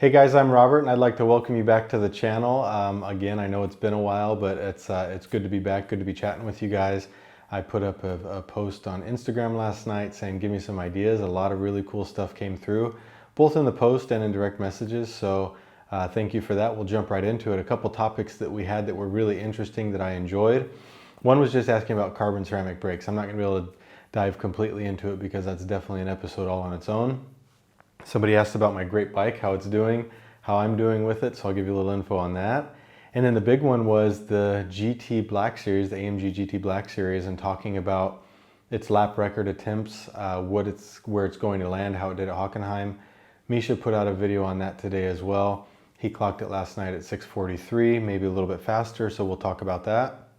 Hey guys, I'm Robert and I'd like to welcome you back to the channel. Again, I know it's been a while, but it's good to be back, good to be chatting with you guys. I put up a post on Instagram last night saying give me some ideas. A lot of really cool stuff came through, both in the post and in direct messages, so thank you for that. We'll jump right into it. A couple topics that we had that were really interesting that I enjoyed. One was just asking about carbon ceramic brakes. I'm not going to be able to dive completely into it because that's definitely an episode all on its own. Somebody asked about my great bike, how it's doing, how I'm doing with it, so I'll give you a little info on that. And then the big one was the GT Black Series, the AMG GT Black Series, and talking about its lap record attempts, where it's going to land, how it did at Hockenheim. Misha put out a video on that today as well. He clocked it last night at 6:43, maybe a little bit faster, so we'll talk about that.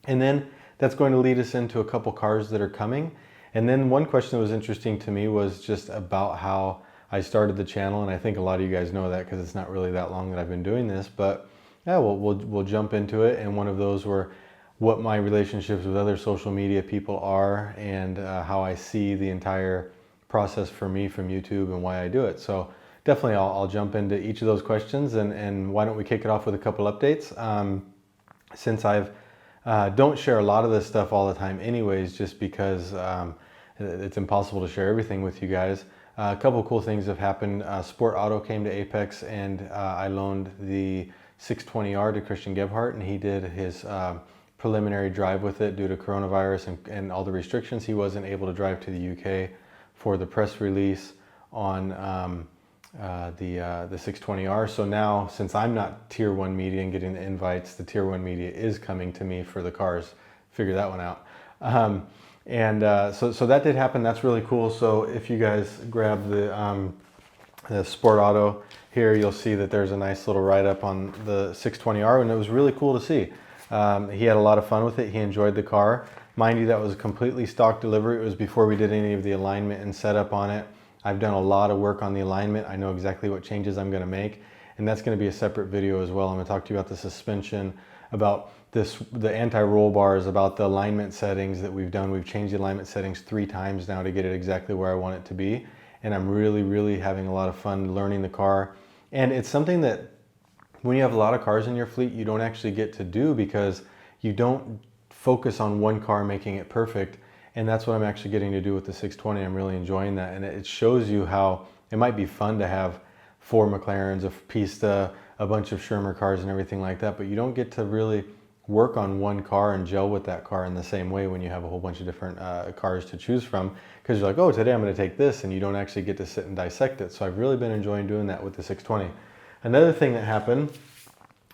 And then that's going to lead us into a couple cars that are coming. And then one question that was interesting to me was just about how I started the channel, and I think a lot of you guys know that because it's not really that long that I've been doing this, but yeah, we'll jump into it. And one of those were what my relationships with other social media people are, and how I see the entire process for me from YouTube and why I do it. So definitely I'll jump into each of those questions, and why don't we kick it off with a couple updates. Since I've don't share a lot of this stuff all the time anyways, just because it's impossible to share everything with you guys. A couple of cool things have happened. Sport Auto came to Apex, and I loaned the 620R to Christian Gebhardt, and he did his preliminary drive with it due to coronavirus and all the restrictions. He wasn't able to drive to the UK for the press release on the 620R. So now, since I'm not Tier 1 media and getting the invites, the Tier 1 media is coming to me for the cars. Figure that one out. So that did happen. That's really cool. So if you guys grab the Sport Auto here, you'll see that there's a nice little write-up on the 620R, and it was really cool to see. He had a lot of fun with it. He enjoyed the car. Mind you, that was a completely stock delivery. It was before we did any of the alignment and setup on it. I've done a lot of work on the alignment. I know exactly what changes I'm going to make, and that's going to be a separate video as well. I'm going to talk to you about the suspension, about the anti-roll bars, about the alignment settings that we've done. We've changed the alignment settings 3 times now to get it exactly where I want it to be. And I'm really having a lot of fun learning the car. And it's something that when you have a lot of cars in your fleet, you don't actually get to do because you don't focus on one car making it perfect. And that's what I'm actually getting to do with the 620. I'm really enjoying that. And it shows you how it might be fun to have 4 McLarens, a Pista, a bunch of Shermer cars and everything like that, but you don't get to really work on one car and gel with that car in the same way when you have a whole bunch of different cars to choose from, because you're like, oh, today I'm going to take this, and you don't actually get to sit and dissect it. So I've really been enjoying doing that with the 620. Another thing that happened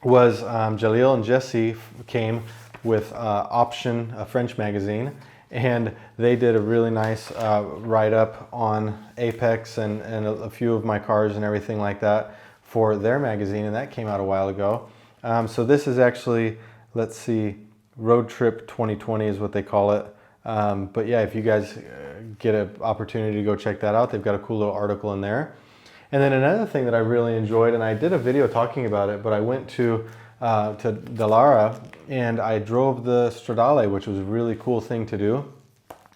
was Jalil and Jesse came with Option, a French magazine, and they did a really nice write-up on Apex and a few of my cars and everything like that for their magazine, and that came out a while ago. So this is actually, let's see, Road Trip 2020 is what they call it. But yeah, if you guys get an opportunity to go check that out, they've got a cool little article in there. And then another thing that I really enjoyed, and I did a video talking about it, but I went to Dallara and I drove the Stradale, which was a really cool thing to do.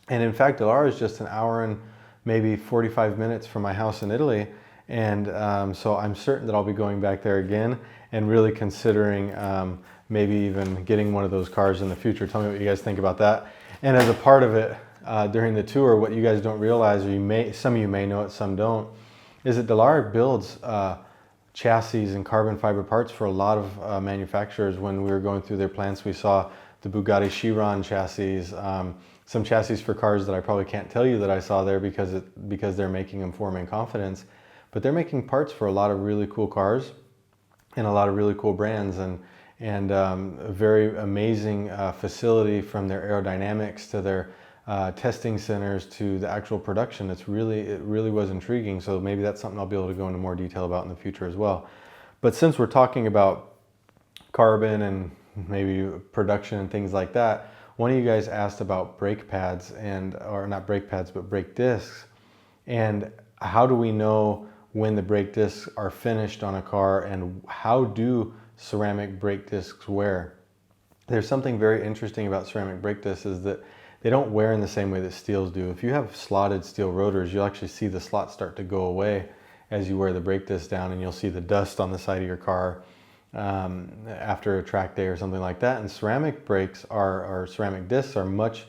And in fact, Dallara is just an hour and maybe 45 minutes from my house in Italy. And so I'm certain that I'll be going back there again and really considering maybe even getting one of those cars in the future. Tell me what you guys think about that. And as a part of it, during the tour, what you guys don't realize, or some of you may know it, some don't, is that Dallara builds chassis and carbon fiber parts for a lot of manufacturers. When we were going through their plants, we saw the Bugatti Chiron chassis, some chassis for cars that I probably can't tell you that I saw there because they're making them for me in confidence. But they're making parts for a lot of really cool cars and a lot of really cool brands, and a very amazing facility, from their aerodynamics to their testing centers to the actual production. It really was intriguing. So maybe that's something I'll be able to go into more detail about in the future as well. But since we're talking about carbon and maybe production and things like that, one of you guys asked about brake pads, or not brake pads, but brake discs, and how do we know when the brake discs are finished on a car, and how do ceramic brake discs wear? There's something very interesting about ceramic brake discs, is that they don't wear in the same way that steels do. If you have slotted steel rotors, you'll actually see the slots start to go away, as you wear the brake disc down, and you'll see the dust on the side of your car after a track day or something like that. And ceramic brakes or ceramic discs are much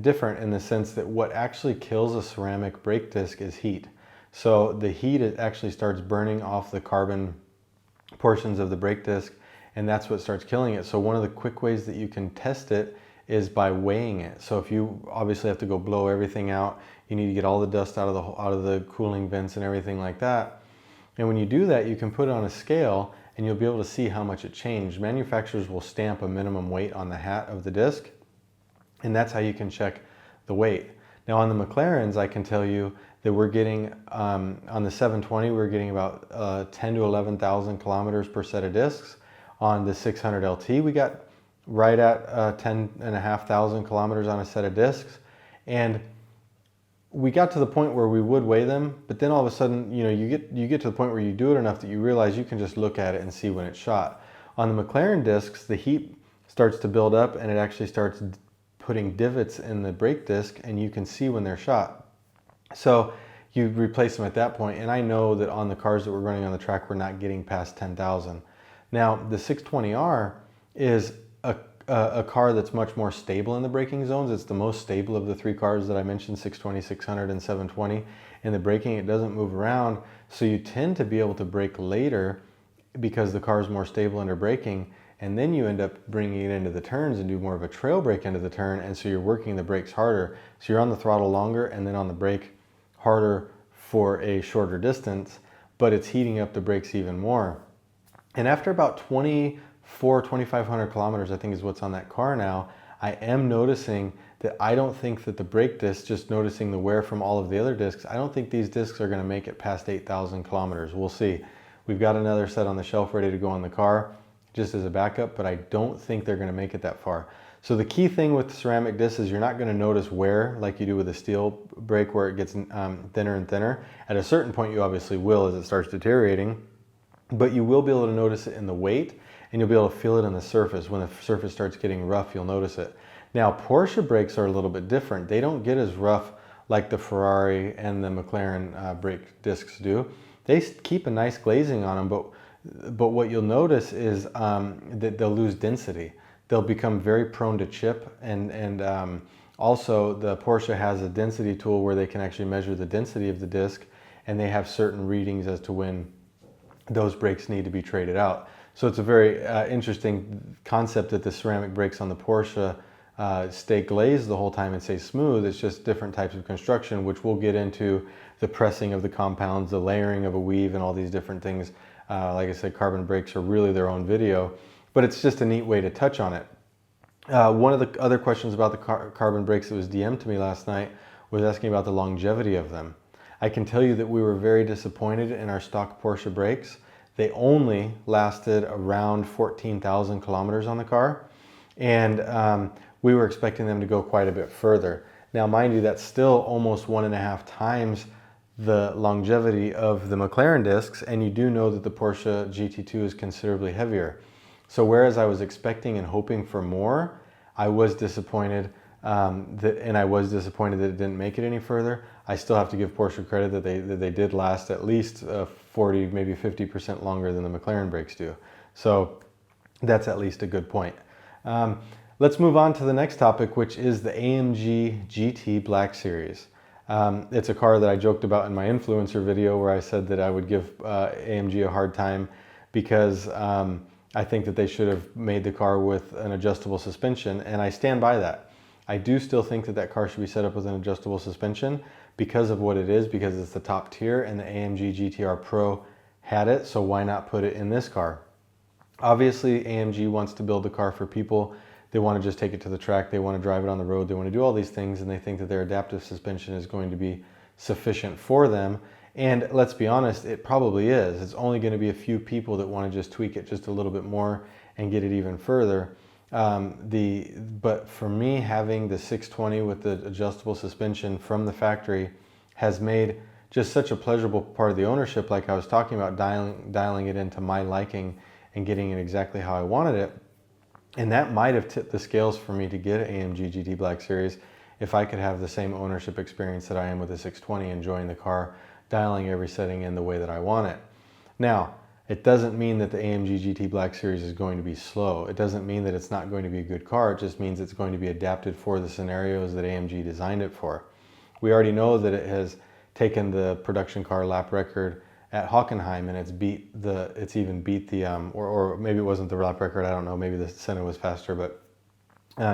different in the sense that what actually kills a ceramic brake disc is heat. So the heat, it actually starts burning off the carbon portions of the brake disc, and that's what starts killing it. So one of the quick ways that you can test it is by weighing it. So if you obviously have to go blow everything out, you need to get all the dust out of the cooling vents and everything like that. And when you do that, you can put it on a scale and you'll be able to see how much it changed. Manufacturers will stamp a minimum weight on the hat of the disc, and that's how you can check the weight. Now on the McLarens, I can tell you that we're getting, on the 720, we're getting about 10 to 11,000 kilometers per set of discs. On the 600 LT, we got right at 10,500 kilometers on a set of discs. And we got to the point where we would weigh them, but then all of a sudden, you know, you get to the point where you do it enough that you realize you can just look at it and see when it's shot. On the McLaren discs, the heat starts to build up and it actually starts putting divots in the brake disc, and you can see when they're shot. So you replace them at that point, and I know that on the cars that we're running on the track, we're not getting past 10,000. Now, the 620R is a car that's much more stable in the braking zones. It's the most stable of the three cars that I mentioned, 620, 600, and 720. In the braking, it doesn't move around, so you tend to be able to brake later because the car is more stable under braking, and then you end up bringing it into the turns and do more of a trail brake into the turn, and so you're working the brakes harder. So you're on the throttle longer and then on the brake harder for a shorter distance, but it's heating up the brakes even more. And after about 2,500 kilometers, I think is what's on that car now, I am noticing that I don't think that the brake discs, just noticing the wear from all of the other discs, I don't think these discs are going to make it past 8,000 kilometers. We'll see. We've got another set on the shelf ready to go on the car just as a backup, but I don't think they're going to make it that far. So the key thing with ceramic discs is you're not going to notice wear like you do with a steel brake where it gets thinner and thinner. At a certain point you obviously will as it starts deteriorating, but you will be able to notice it in the weight, and you'll be able to feel it in the surface. When the surface starts getting rough, you'll notice it. Now, Porsche brakes are a little bit different. They don't get as rough like the Ferrari and the McLaren brake discs do. They keep a nice glazing on them, but what you'll notice is that they'll lose density. They'll become very prone to chip, and also the Porsche has a density tool where they can actually measure the density of the disc, and they have certain readings as to when those brakes need to be traded out. So it's a very interesting concept that the ceramic brakes on the Porsche stay glazed the whole time and stay smooth. It's just different types of construction, which we'll get into, the pressing of the compounds, the layering of a weave, and all these different things. Like I said, carbon brakes are really their own video, but it's just a neat way to touch on it. One of the other questions about the carbon brakes that was DM'd to me last night was asking about the longevity of them. I can tell you that we were very disappointed in our stock Porsche brakes. They only lasted around 14,000 kilometers on the car, and we were expecting them to go quite a bit further. Now, mind you, that's still almost 1.5 times the longevity of the McLaren discs, and you do know that the Porsche GT2 is considerably heavier. So whereas I was expecting and hoping for more, I was disappointed and I was disappointed that it didn't make it any further. I still have to give Porsche credit that they did last at least 40, maybe 50% longer than the McLaren brakes do. So that's at least a good point. Let's move on to the next topic, which is the AMG GT Black Series. It's a car that I joked about in my influencer video where I said that I would give AMG a hard time because I think that they should have made the car with an adjustable suspension, and I stand by that. I do still think that that car should be set up with an adjustable suspension because of what it is, because it's the top tier, and the AMG GTR Pro had it, so why not put it in this car? Obviously, AMG wants to build the car for people. They want to just take it to the track, they want to drive it on the road, they want to do all these things, and they think that their adaptive suspension is going to be sufficient for them. And let's be honest, it probably is. It's only going to be a few people that want to just tweak it just a little bit more and get it even further. But for me, having the 620 with the adjustable suspension from the factory has made just such a pleasurable part of the ownership, like I was talking about, dialing it into my liking and getting it exactly how I wanted it. And that might have tipped the scales for me to get AMG GT Black Series if I could have the same ownership experience that I am with the 620, enjoying the car dialing every setting in the way that I want it. Now, it doesn't mean that the AMG GT Black Series is going to be slow. It doesn't mean that it's not going to be a good car. It just means it's going to be adapted for the scenarios that AMG designed it for. We already know that it has taken the production car lap record at Hockenheim, and it's even beat the, or maybe it wasn't the lap record, I don't know, maybe the Senna was faster, but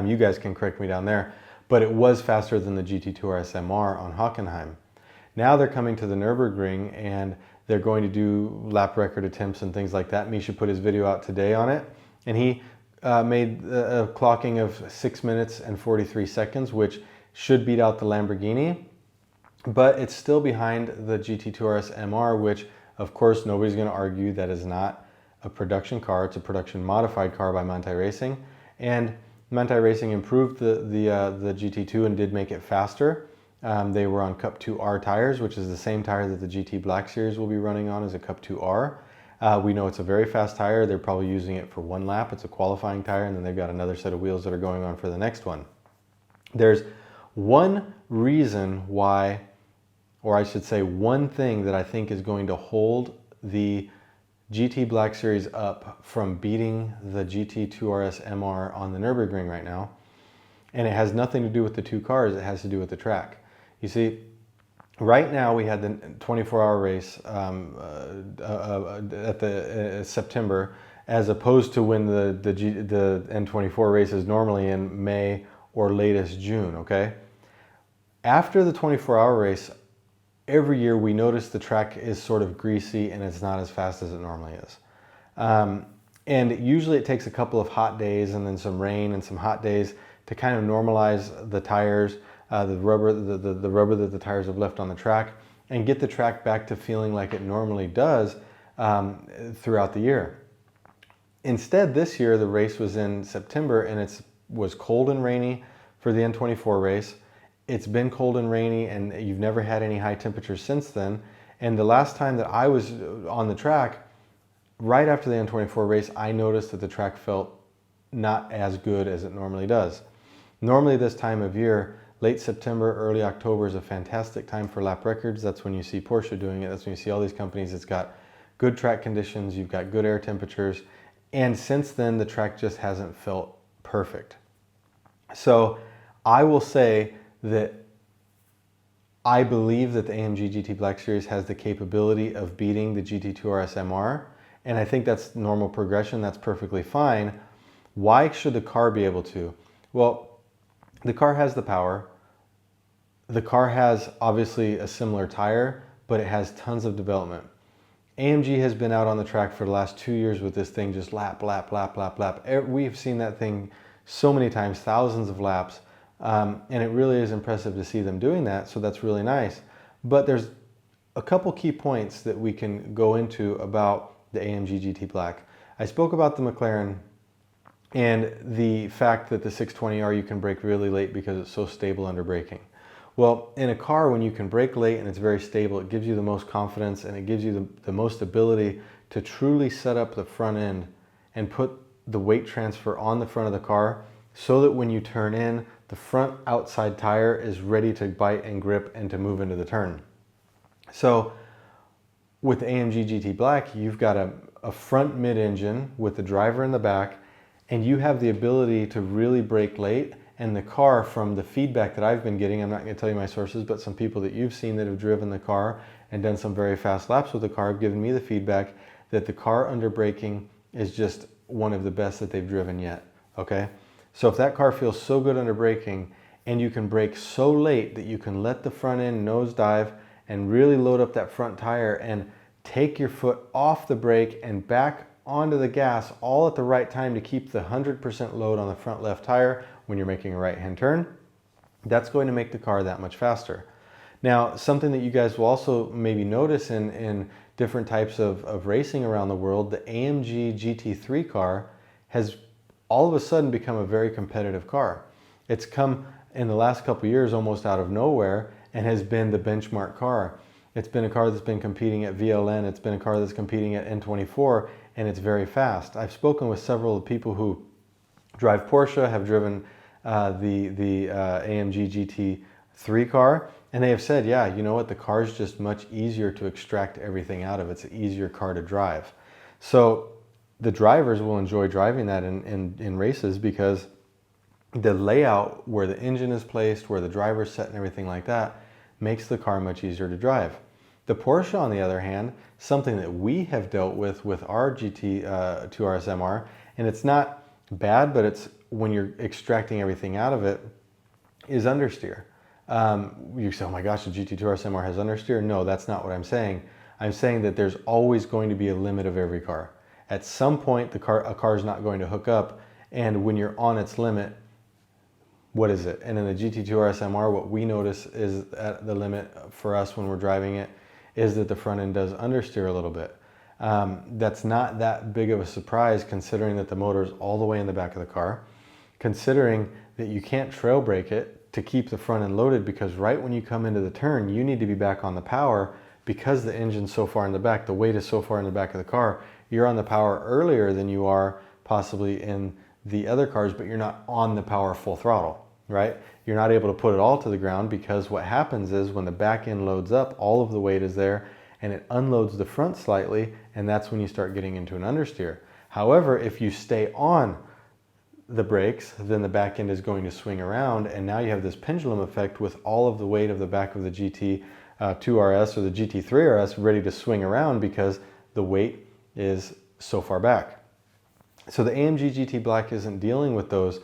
you guys can correct me down there. But it was faster than the GT2RS MR on Hockenheim. Now they're coming to the Nürburgring, and they're going to do lap record attempts and things like that. Misha put his video out today on it, and he made a clocking of 6 minutes and 43 seconds, which should beat out the Lamborghini, but it's still behind the GT2RS MR, which of course nobody's going to argue that is not a production car. It's a production modified car by Manthey Racing, and Manthey Racing improved the GT2 and did make it faster. They were on Cup 2R tires, which is the same tire that the GT Black Series will be running on as a Cup 2R. We know it's a very fast tire. They're probably using it for one lap. It's a qualifying tire, and then they've got another set of wheels that are going on for the next one. There's one reason why, or I should say one thing that I think is going to hold the GT Black Series up from beating the GT2RS MR on the Nürburgring right now. And it has nothing to do with the two cars, it has to do with the track. You see, right now we had the 24-hour race at the September, as opposed to when the N24 race is normally in May or latest June, okay? After the 24-hour race, every year we notice the track is sort of greasy and it's not as fast as it normally is. And usually it takes a couple of hot days and then some rain and some hot days to kind of normalize the tires, the rubber that the tires have left on the track, and get the track back to feeling like it normally does throughout the year. Instead, this year the race was in September, and it was cold and rainy for the N24 race. It's been cold and rainy, and you've never had any high temperatures since then. And the last time that I was on the track, right after the N24 race, I noticed that the track felt not as good as it normally does. Normally this time of year, late September, early October is a fantastic time for lap records. That's when you see Porsche doing it. That's when you see all these companies. It's got good track conditions. You've got good air temperatures. And since then, the track just hasn't felt perfect. So I will say that I believe that the AMG GT Black Series has the capability of beating the GT2RS MR. And I think that's normal progression. That's perfectly fine. Why should the car be able to? Well, the car has the power. The car has obviously a similar tire, but it has tons of development. AMG has been out on the track for the last 2 years with this thing just lap, lap, lap, lap, lap. We've seen that thing so many times, thousands of laps, and it really is impressive to see them doing that, so that's really nice. But there's a couple key points that we can go into about the AMG GT Black. I spoke about the McLaren and the fact that the 620R you can brake really late because it's so stable under braking. Well, in a car, when you can brake late and it's very stable, it gives you the most confidence, and it gives you the most ability to truly set up the front end and put the weight transfer on the front of the car so that when you turn in, the front outside tire is ready to bite and grip and to move into the turn. So with the AMG GT Black, you've got a front mid-engine with the driver in the back, and you have the ability to really brake late. And the car, from the feedback that I've been getting, I'm not going to tell you my sources, but some people that you've seen that have driven the car and done some very fast laps with the car have given me the feedback that the car under braking is just one of the best that they've driven yet, okay? So if that car feels so good under braking, and you can brake so late that you can let the front end nosedive and really load up that front tire and take your foot off the brake and back onto the gas all at the right time to keep the 100% load on the front left tire when you're making a right-hand turn, that's going to make the car that much faster. Now, something that you guys will also maybe notice in different types of racing around the world, the AMG GT3 car has all of a sudden become a very competitive car. It's come in the last couple of years almost out of nowhere and has been the benchmark car. It's been a car that's been competing at VLN, it's been a car that's competing at N24, and it's very fast. I've spoken with several people who drive Porsche, have driven the AMG GT3 car, And they have said, yeah, you know what, the car is just much easier to extract everything out of. It's an easier car to drive. So the drivers will enjoy driving that in races, because the layout where the engine is placed, where the driver's set and everything like that, makes the car much easier to drive. The Porsche, on the other hand, something that we have dealt with our GT2RS MR, and it's not bad, but it's when you're extracting everything out of it, is understeer. You say, oh my gosh, the GT2RS MR has understeer? No, that's not what I'm saying. I'm saying that there's always going to be a limit of every car. At some point, a car is not going to hook up, and when you're on its limit, what is it? And in the GT2RS MR, what we notice is at the limit for us when we're driving it is that the front end does understeer a little bit. That's not that big of a surprise, considering that the motor is all the way in the back of the car, considering that you can't trail brake it to keep the front end loaded, because right when you come into the turn, you need to be back on the power, because the engine's so far in the back, the weight is so far in the back of the car, you're on the power earlier than you are possibly in the other cars, but you're not on the power full throttle, right? You're not able to put it all to the ground, because what happens is when the back end loads up, all of the weight is there and it unloads the front slightly, and that's when you start getting into an understeer. However, if you stay on the brakes, then the back end is going to swing around, and now you have this pendulum effect with all of the weight of the back of the GT2RS or the GT3RS ready to swing around, because the weight is so far back. So the AMG GT Black isn't dealing with those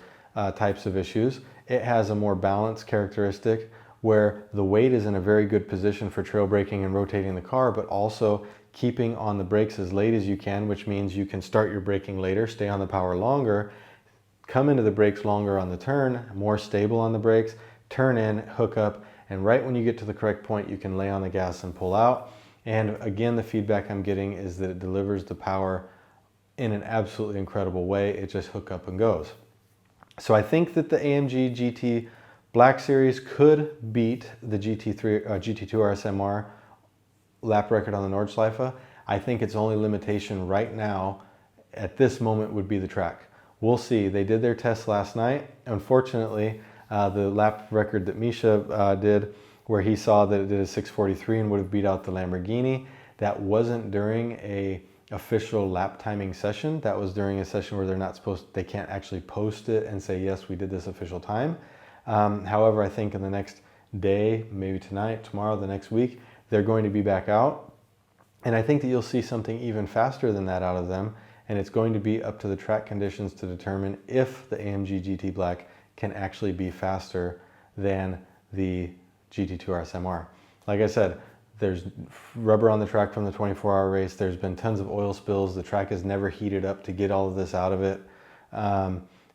types of issues. It has a more balanced characteristic where the weight is in a very good position for trail braking and rotating the car, but also keeping on the brakes as late as you can, which means you can start your braking later, stay on the power longer, come into the brakes longer on the turn, more stable on the brakes, turn in, hook up, and right when you get to the correct point, you can lay on the gas and pull out. And again, the feedback I'm getting is that it delivers the power in an absolutely incredible way. It just hook up and goes. So I think that the AMG GT Black Series could beat the GT2RS MR lap record on the Nordschleife. I think its only limitation right now at this moment would be the track. We'll see. They did their test last night. Unfortunately, the lap record that Misha did, where he saw that it did a 6:43 and would have beat out the Lamborghini, that wasn't during a official lap timing session. That was during a session where they can't actually post it and say, yes, we did this official time. However, I think in the next day, maybe tonight, tomorrow, the next week, they're going to be back out. And I think that you'll see something even faster than that out of them. And it's going to be up to the track conditions to determine if the AMG GT Black can actually be faster than the GT2RS MR. Like I said, there's rubber on the track from the 24-hour race. There's been tons of oil spills. The track is never heated up to get all of this out of it.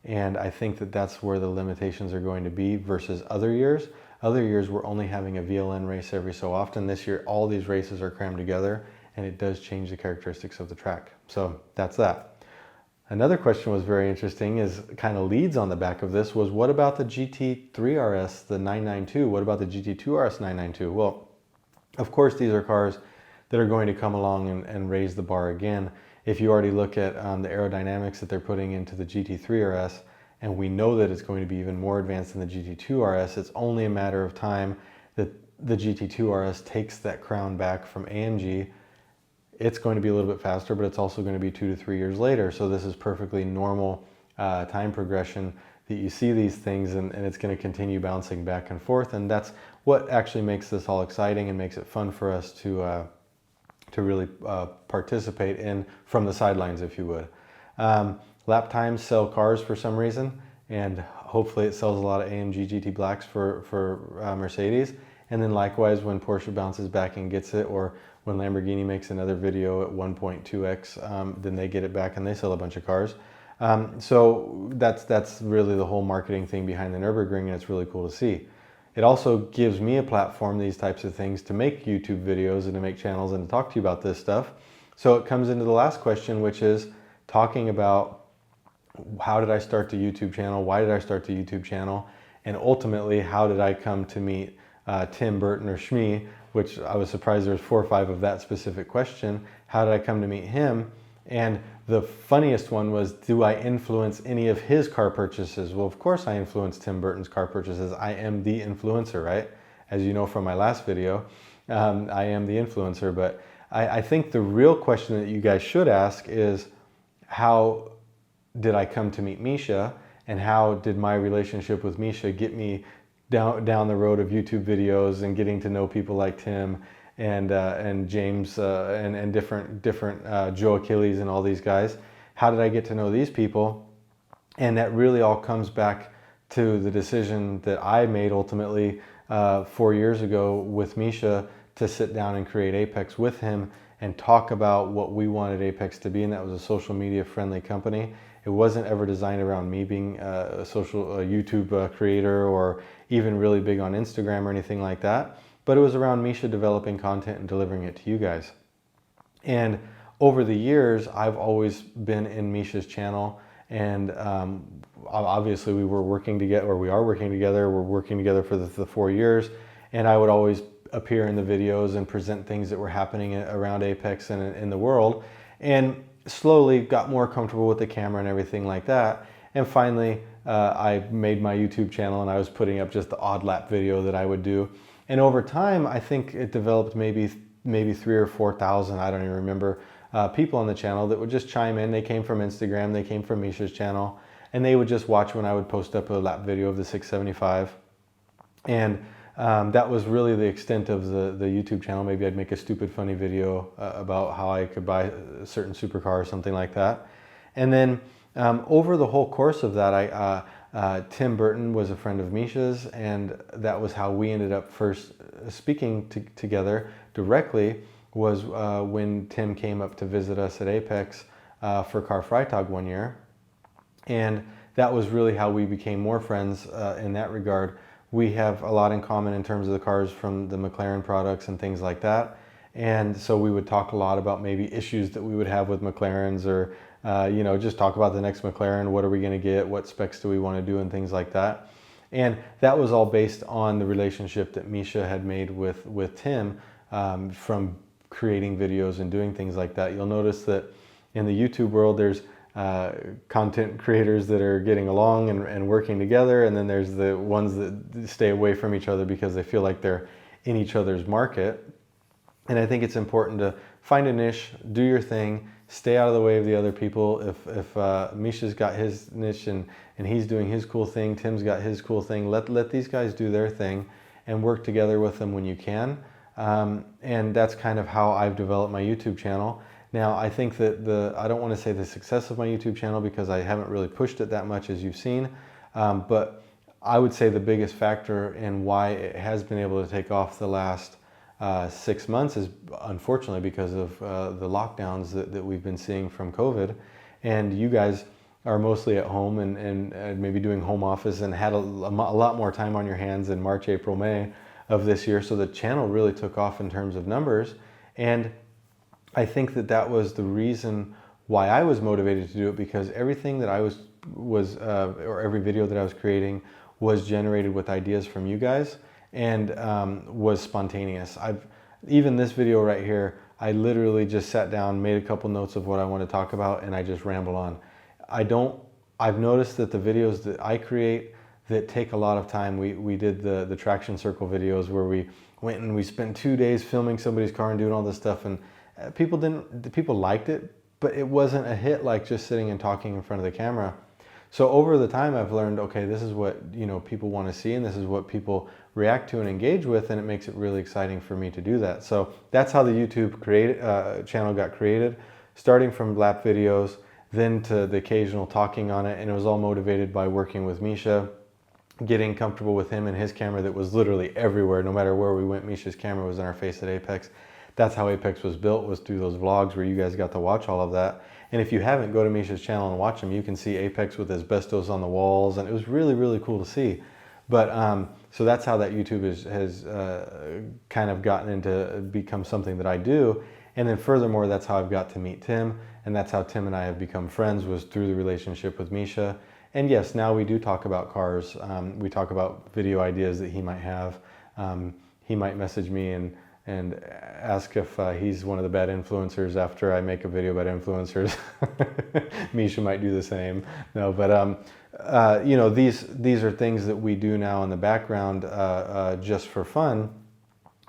And I think that that's where the limitations are going to be versus other years. Other years, we're only having a VLN race every so often. This year, all these races are crammed together, and it does change the characteristics of the track. So that's that. Another question was very interesting, is kind of leads on the back of this, was what about the GT3RS, the 992? What about the GT2RS 992? Well, of course, these are cars that are going to come along and raise the bar again. If you already look at the aerodynamics that they're putting into the GT3RS, and we know that it's going to be even more advanced than the GT2RS, it's only a matter of time that the GT2RS takes that crown back from AMG. It's going to be a little bit faster, but it's also going to be 2 to 3 years later. So this is perfectly normal time progression that you see these things, and it's going to continue bouncing back and forth. And that's what actually makes this all exciting and makes it fun for us to really participate in from the sidelines, if you would. Lap times sell cars for some reason, and hopefully it sells a lot of AMG GT Blacks for Mercedes. And then likewise, when Porsche bounces back and gets it, or when Lamborghini makes another video at 1.2x, then they get it back and they sell a bunch of cars. So that's really the whole marketing thing behind the Nürburgring, and it's really cool to see. It also gives me a platform, these types of things, to make YouTube videos and to make channels and to talk to you about this stuff. So it comes into the last question, which is talking about how did I start the YouTube channel? Why did I start the YouTube channel? And ultimately, how did I come to meet Tim Burton, or Shmee, which I was surprised there was 4 or 5 of that specific question. How did I come to meet him? And the funniest one was, do I influence any of his car purchases? Well, of course I influence Tim Burton's car purchases. I am the influencer, right? as you know from my last video, I am the influencer. But I think the real question that you guys should ask is, how did I come to meet Misha, and how did my relationship with Misha get me down the road of YouTube videos and getting to know people like Tim and James and different Joe Achilles and all these guys? How did I get to know these people? And that really all comes back to the decision that I made ultimately 4 years ago with Misha to sit down and create Apex with him and talk about what we wanted Apex to be, and that was a social media friendly company. It wasn't ever designed around me being a YouTube creator or even really big on Instagram or anything like that, but it was around Misha developing content and delivering it to you guys. And over the years, I've always been in Misha's channel, and obviously we were working together, or we are working together. We're working together for the 4 years, and I would always appear in the videos and present things that were happening around Apex and in the world, and slowly got more comfortable with the camera and everything like that. And finally, I made my YouTube channel, and I was putting up just the odd lap video that I would do. And over time, I think it developed maybe 3,000 or 4,000, I don't even remember, people on the channel that would just chime in. They came from Instagram, they came from Misha's channel, and they would just watch when I would post up a lap video of the 675. And that was really the extent of the YouTube channel. Maybe I'd make a stupid funny video about how I could buy a certain supercar or something like that. And then over the whole course of that, Tim Burton was a friend of Misha's, and that was how we ended up first speaking together directly, was when Tim came up to visit us at Apex for Car Freitag one year. And that was really how we became more friends in that regard. We have a lot in common in terms of the cars from the McLaren products and things like that. And so we would talk a lot about maybe issues that we would have with McLarens, or just talk about the next McLaren. What are we going to get? What specs do we want to do, and things like that. And that was all based on the relationship that Misha had made with Tim from creating videos and doing things like that. You'll notice that in the YouTube world, there's content creators that are getting along and working together, and then there's the ones that stay away from each other because they feel like they're in each other's market. And I think it's important to find a niche, do your thing, stay out of the way of the other people. If Misha's got his niche and he's doing his cool thing, Tim's got his cool thing, let these guys do their thing and work together with them when you can. And that's kind of how I've developed my YouTube channel. Now, I think that I don't want to say the success of my YouTube channel, because I haven't really pushed it that much, as you've seen, but I would say the biggest factor in why it has been able to take off the last 6 months is unfortunately because of the lockdowns that we've been seeing from COVID. And you guys are mostly at home and maybe doing home office and had a lot more time on your hands in March, April, May of this year. So the channel really took off in terms of numbers. And I think that was the reason why I was motivated to do it, because everything that I was or every video that I was creating was generated with ideas from you guys, and was spontaneous. Even this video right here, I literally just sat down, made a couple notes of what I want to talk about, and I just ramble on. I've noticed that the videos that I create that take a lot of time, we did the traction circle videos where we went and we spent 2 days filming somebody's car and doing all this stuff, and people liked it, but it wasn't a hit like just sitting and talking in front of the camera. So over the time, I've learned, okay, this is what people want to see, and this is what people react to and engage with, and it makes it really exciting for me to do that. So that's how the YouTube channel got created, starting from lap videos, then to the occasional talking on it, and it was all motivated by working with Misha, getting comfortable with him and his camera that was literally everywhere. No matter where we went, Misha's camera was in our face at Apex. That's how Apex was built, was through those vlogs where you guys got to watch all of that. And if you haven't, go to Misha's channel and watch them. You can see Apex with asbestos on the walls, and it was really, really cool to see. But so that's how that YouTube has kind of gotten into become something that I do. And then furthermore, that's how I've got to meet Tim, and that's how Tim and I have become friends, was through the relationship with Misha. And yes, now we do talk about cars. We talk about video ideas that he might have. He might message me and ask if he's one of the bad influencers after I make a video about influencers. Misha might do the same. No, but you know, these are things that we do now in the background just for fun,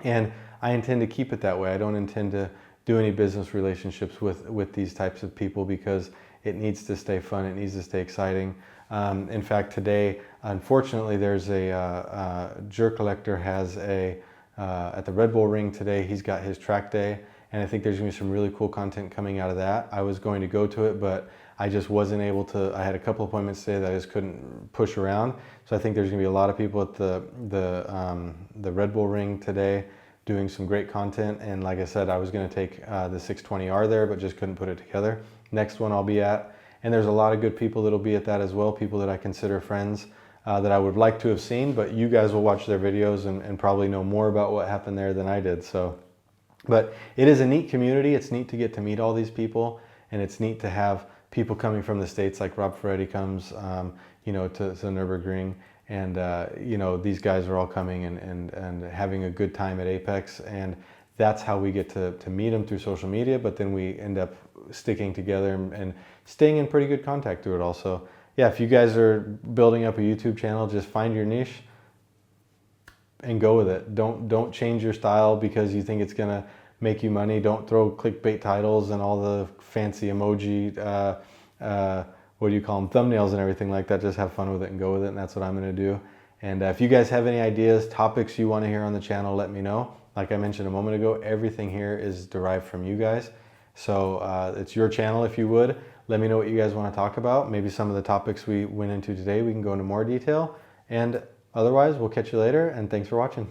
and I intend to keep it that way. I don't intend to do any business relationships with these types of people because it needs to stay fun. It needs to stay exciting. In fact, today, unfortunately, there's a Jerk Collector has a at the Red Bull Ring today. He's got his track day, and I think there's gonna be some really cool content coming out of that. I was going to go to it, but I just wasn't able to. I had a couple appointments today that I just couldn't push around. So I think there's gonna be a lot of people at the Red Bull Ring today doing some great content. And like I said, I was gonna take the 620R there, but just couldn't put it together. Next one I'll be at, and there's a lot of good people that'll be at that as well, people that I consider friends that I would like to have seen, but you guys will watch their videos and probably know more about what happened there than I did. So, but it is a neat community. It's neat to get to meet all these people, and it's neat to have people coming from the States, like Rob Ferretti comes, you know, to Nürburgring, and you know, these guys are all coming and having a good time at Apex, and that's how we get to meet them through social media, but then we end up sticking together and staying in pretty good contact through it all. So yeah, if you guys are building up a YouTube channel, just find your niche and go with it. Don't change your style because you think it's gonna make you money. Don't throw clickbait titles and all the fancy emoji, what do you call them, thumbnails and everything like that. Just have fun with it and go with it, and that's what I'm gonna do. And if you guys have any ideas, topics you wanna hear on the channel, let me know. Like I mentioned a moment ago, everything here is derived from you guys. So it's your channel if you would. Let me know what you guys wanna talk about. Maybe some of the topics we went into today, we can go into more detail. And otherwise, we'll catch you later, and thanks for watching.